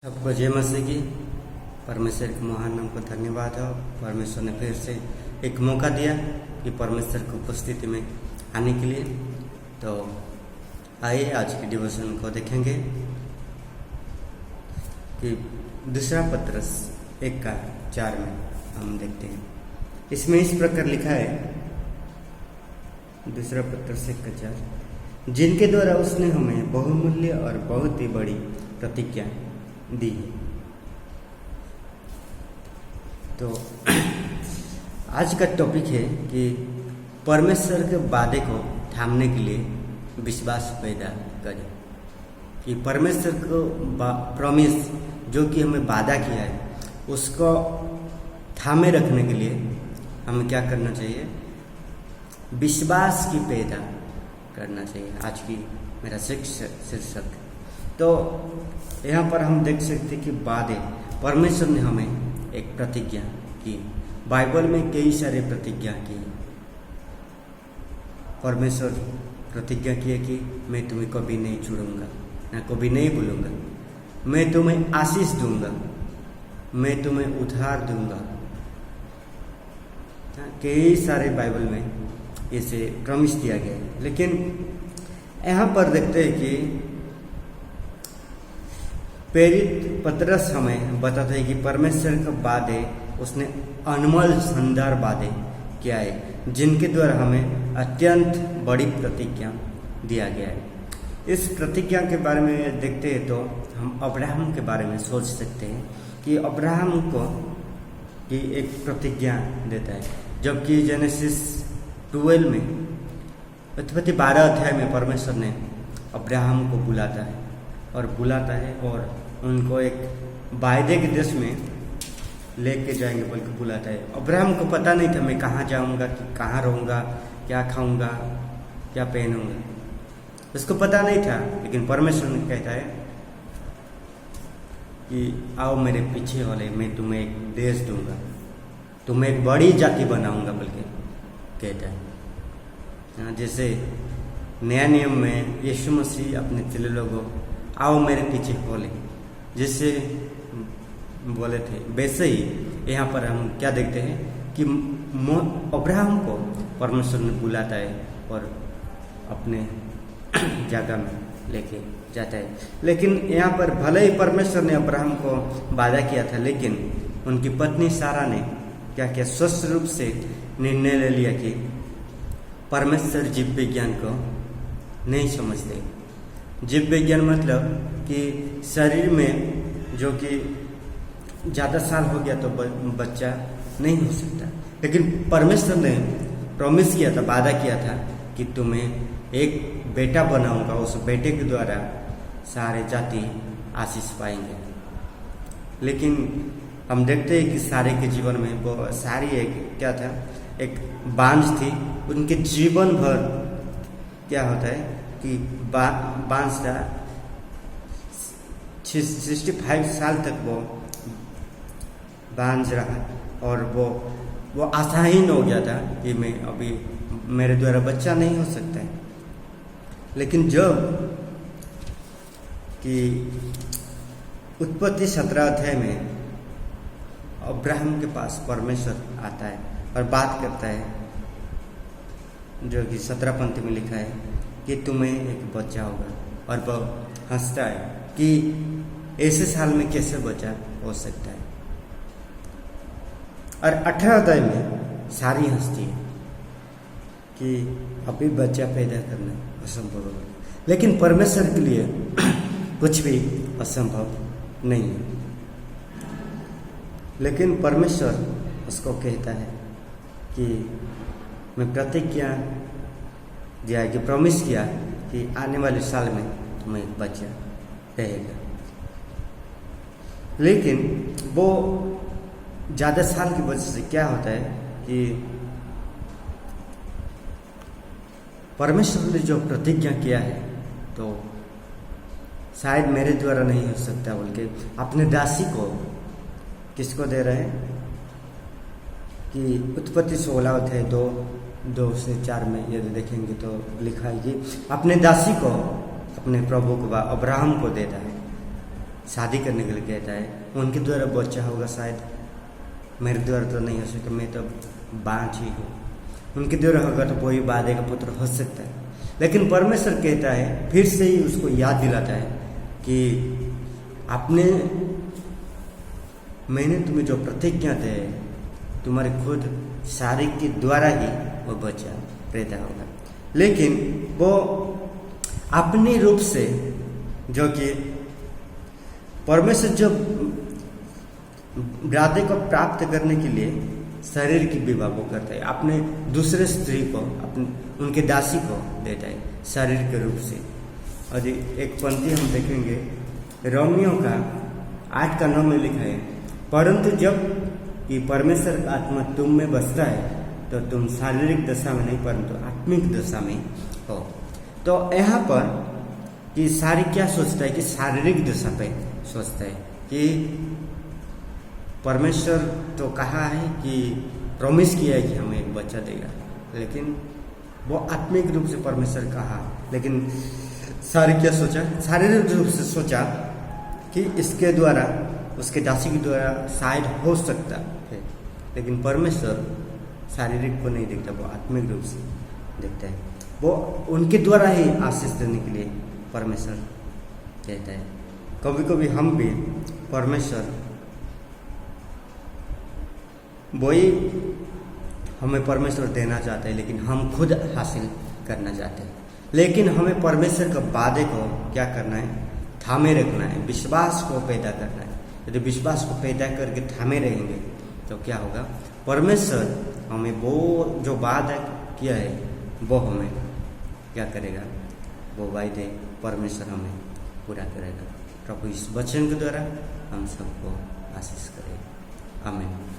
सबको जय मसीह की। परमेश्वर के महान नाम को धन्यवाद है। परमेश्वर ने फिर से एक मौका दिया कि परमेश्वर की उपस्थिति में आने के लिए। तो आइए आज की डिवोशन को देखेंगे कि दूसरा पत्रस 1:4 में हम देखते हैं। इसमें इस प्रकार लिखा है, दूसरा पत्रस 1:4, जिनके द्वारा उसने हमें बहुमूल्य और बहुत ही बड़ी प्रतिज्ञा दी है। तो आज का टॉपिक है कि परमेश्वर के वादे को थामने के लिए विश्वास पैदा करें। कि परमेश्वर को प्रॉमिस जो कि हमें वादा किया है उसको थामे रखने के लिए हमें क्या करना चाहिए? विश्वास की पैदा करना चाहिए। आज की मेरा शीर्षक। तो यहाँ पर हम देख सकते कि वादे, परमेश्वर ने हमें एक प्रतिज्ञा की। बाइबल में कई सारे प्रतिज्ञा की। परमेश्वर प्रतिज्ञा किए कि मैं तुम्हें कभी नहीं छोड़ूंगा, ना कभी नहीं भूलूंगा, मैं तुम्हें आशीष दूंगा, मैं तुम्हें उद्धार दूंगा। कई सारे बाइबल में इसे प्रॉमिस दिया गया है। लेकिन यहाँ पर देखते हैं कि प्रेरित पतरस हमें बताते हैं कि परमेश्वर का वादे उसने अनमोल शानदार वादे किया है, जिनके द्वारा हमें अत्यंत बड़ी प्रतिज्ञा दिया गया है। इस प्रतिज्ञा के बारे में देखते हैं तो हम अब्राहम के बारे में सोच सकते हैं कि अब्राहम को की एक प्रतिज्ञा देता है। जबकि जेनेसिस 12 में, उत्पत्ति 12 अध्याय में परमेश्वर ने अब्राहम को बुलाता है और उनको एक वायदे के देश में लेके जाएंगे बोल के बुलाता है। अब्राहम को पता नहीं था मैं कहाँ जाऊँगा, कहाँ रहूँगा, क्या खाऊँगा, क्या पहनूँगा, उसको पता नहीं था। लेकिन परमेश्वर ने कहता है कि आओ मेरे पीछे वाले, मैं तुम्हें एक देश दूंगा, तुम्हें एक बड़ी जाति बनाऊंगा बोल के कहता है। जैसे नया नियम में यीशु मसीह अपने चेले लोगों आओ मेरे पीछे बोले, जैसे बोले थे, वैसे ही यहाँ पर हम क्या देखते हैं कि अब्राहम को परमेश्वर ने बुलाता है और अपने जगह में लेके जाता है। लेकिन यहाँ पर भले ही परमेश्वर ने अब्राहम को वादा किया था, लेकिन उनकी पत्नी सारा ने क्या किया? स्वस्थ रूप से निर्णय ले लिया कि परमेश्वर जीव विज्ञान को नहीं समझते। जीव विज्ञान मतलब कि शरीर में जो कि ज़्यादा साल हो गया तो बच्चा नहीं हो सकता। लेकिन परमेश्वर ने प्रॉमिस किया था, वादा किया था कि तुम्हें एक बेटा बनाऊंगा, उस बेटे के द्वारा सारे जाति आशीष पाएंगे। लेकिन हम देखते हैं कि सारे के जीवन में वो सारी एक क्या था, एक बांझ थी। उनके जीवन भर क्या होता है कि बांझ था। 65 साल तक वो बांझ रहा और वो आशाहीन हो गया था कि मैं अभी मेरे द्वारा बच्चा नहीं हो सकता है। लेकिन जब कि उत्पत्ति 17 अध्याय में अब्राहम के पास परमेश्वर आता है और बात करता है, जो कि 17 पंक्ति में लिखा है कि तुम्हें एक बच्चा होगा, और वो हंसता है कि ऐसे साल में कैसे बच्चा हो सकता है। और 18 अध्याय में सारी हंसती है कि अभी बच्चा पैदा करना असंभव है। लेकिन परमेश्वर के लिए कुछ भी असंभव नहीं है। लेकिन परमेश्वर उसको कहता है कि मैं प्रतिज्ञा दिया कि प्रॉमिस किया कि आने वाले साल में तुम्हें एक बच्चा रहेगा। लेकिन वो ज़्यादा साल की वजह से क्या होता है कि परमेश्वर ने जो प्रतिज्ञा किया है तो शायद मेरे द्वारा नहीं हो सकता बोल के अपने दासी को, किसको दे रहे हैं कि उत्पत्ति 16 अध्याय 2 से 4 में यदि देखेंगे तो लिखा है कि अपने दासी को, अपने प्रभु को, अब्राहम को देता है। शादी करने के लिए कहता है, उनके द्वारा बच्चा होगा शायद, मेरे द्वारा तो नहीं हो सकता, मैं तो बांझ ही हूँ, उनके द्वारा होगा तो वही वादे का पुत्र हो सकता है। लेकिन परमेश्वर कहता है, फिर से ही उसको याद दिलाता है कि आपने, मैंने तुम्हें जो प्रतिज्ञा दी है, तुम्हारे खुद शारीरिक के द्वारा ही वो बच्चा पैदा होगा। लेकिन वो अपने रूप से, जो कि परमेश्वर जब राधे को प्राप्त करने के लिए शरीर की विवाह वो करता है, अपने दूसरे स्त्री को, अपने उनके दासी को देता है शरीर के रूप से। और एक पंक्ति हम देखेंगे रोमियो का 8:9 में लिखा है, परंतु जब ये परमेश्वर का आत्मा तुम में बसता है तो तुम शारीरिक दशा में नहीं परंतु आत्मिक दशा में हो। तो यहाँ पर कि सारी क्या सोचता है कि शारीरिक दशा पे सोचता है कि परमेश्वर तो कहा है कि प्रॉमिस किया है कि हमें एक बच्चा देगा, लेकिन वो आत्मिक रूप से परमेश्वर कहा, लेकिन सारी क्या सोचा, शारीरिक रूप से सोचा कि इसके द्वारा, उसके दासी के द्वारा शायद हो सकता है। लेकिन परमेश्वर शारीरिक को नहीं देखता, वो आत्मिक रूप से देखता है। वो उनके द्वारा ही आशीष देने के लिए परमेश्वर कहता है। कभी कभी हम भी परमेश्वर वही हमें परमेश्वर देना चाहते हैं, लेकिन हम खुद हासिल करना चाहते हैं। लेकिन हमें परमेश्वर के वादे को क्या करना है, थामे रखना है, विश्वास को पैदा करना है। यदि विश्वास को पैदा करके थामे रहेंगे तो क्या होगा, परमेश्वर हमें वो जो वादा किया है वो हमें क्या करेगा, वो वायदे परमेश्वर हमें पूरा करेगा। प्रभु इस वचन के द्वारा हम सबको आशीष करेगा। आमीन।